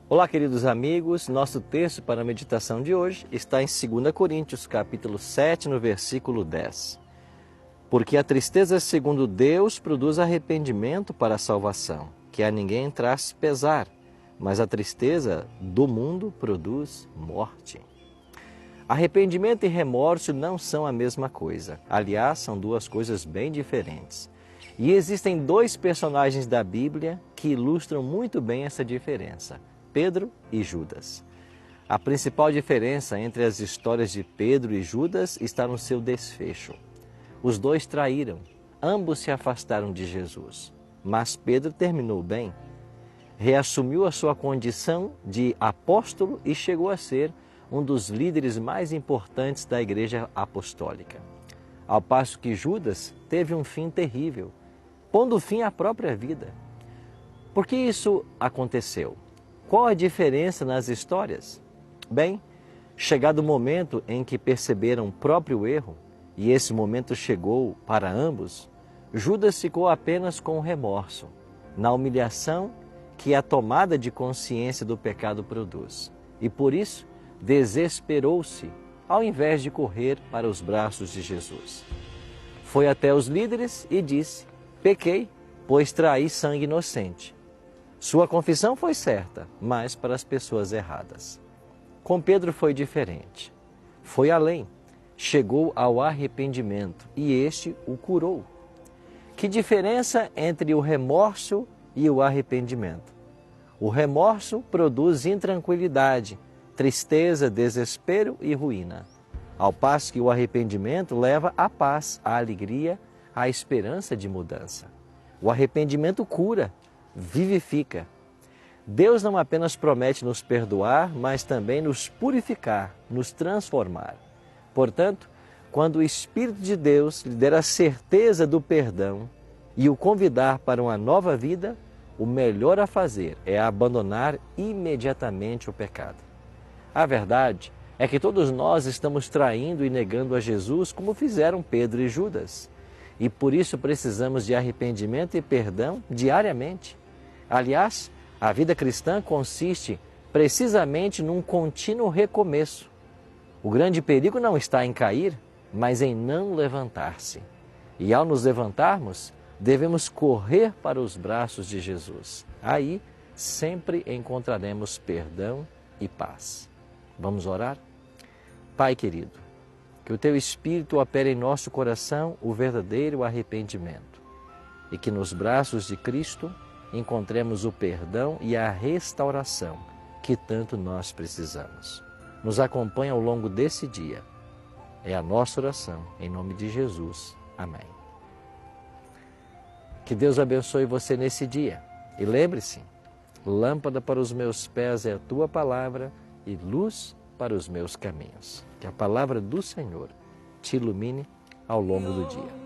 Olá, queridos amigos, nosso texto para a meditação de hoje está em 2 Coríntios, capítulo 7, no versículo 10. Porque a tristeza segundo Deus produz arrependimento para a salvação, que a ninguém traz pesar, mas a tristeza do mundo produz morte. Arrependimento e remorso não são a mesma coisa. Aliás, são duas coisas bem diferentes. E existem dois personagens da Bíblia que ilustram muito bem essa diferença: Pedro e Judas. A principal diferença entre as histórias de Pedro e Judas está no seu desfecho. Os dois traíram, ambos se afastaram de Jesus. Mas Pedro terminou bem, reassumiu a sua condição de apóstolo e chegou a ser um dos líderes mais importantes da Igreja Apostólica. Ao passo que Judas teve um fim terrível, pondo fim à própria vida. Por que isso aconteceu? Qual a diferença nas histórias? Bem, chegado o momento em que perceberam o próprio erro, e esse momento chegou para ambos, Judas ficou apenas com o remorso, na humilhação que a tomada de consciência do pecado produz. E por isso, desesperou-se, ao invés de correr para os braços de Jesus. Foi até os líderes e disse: pequei, pois traí sangue inocente. Sua confissão foi certa, mas para as pessoas erradas. Com Pedro foi diferente. Foi além, chegou ao arrependimento e este o curou. Que diferença entre o remorso e o arrependimento? O remorso produz intranquilidade, tristeza, desespero e ruína, ao passo que o arrependimento leva à paz, à alegria, à esperança de mudança. O arrependimento cura, vivifica. Deus não apenas promete nos perdoar, mas também nos purificar, nos transformar. Portanto, quando o Espírito de Deus lhe der a certeza do perdão e o convidar para uma nova vida, o melhor a fazer é abandonar imediatamente o pecado. A verdade é que todos nós estamos traindo e negando a Jesus como fizeram Pedro e Judas. E por isso precisamos de arrependimento e perdão diariamente. Aliás, a vida cristã consiste precisamente num contínuo recomeço. O grande perigo não está em cair, mas em não levantar-se. E ao nos levantarmos, devemos correr para os braços de Jesus. Aí sempre encontraremos perdão e paz. Vamos orar? Pai querido, que o Teu Espírito opere em nosso coração o verdadeiro arrependimento e que nos braços de Cristo encontremos o perdão e a restauração que tanto nós precisamos. Nos acompanhe ao longo desse dia. É a nossa oração, em nome de Jesus. Amém. Que Deus abençoe você nesse dia. E lembre-se, lâmpada para os meus pés é a Tua palavra e luz para os meus caminhos. Que a palavra do Senhor te ilumine ao longo do dia.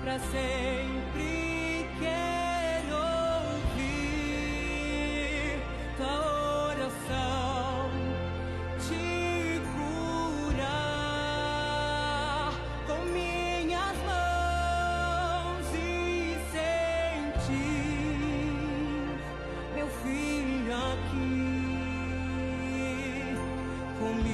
Para sempre quero ouvir tua oração, te curar com minhas mãos e sentir meu filho aqui comigo.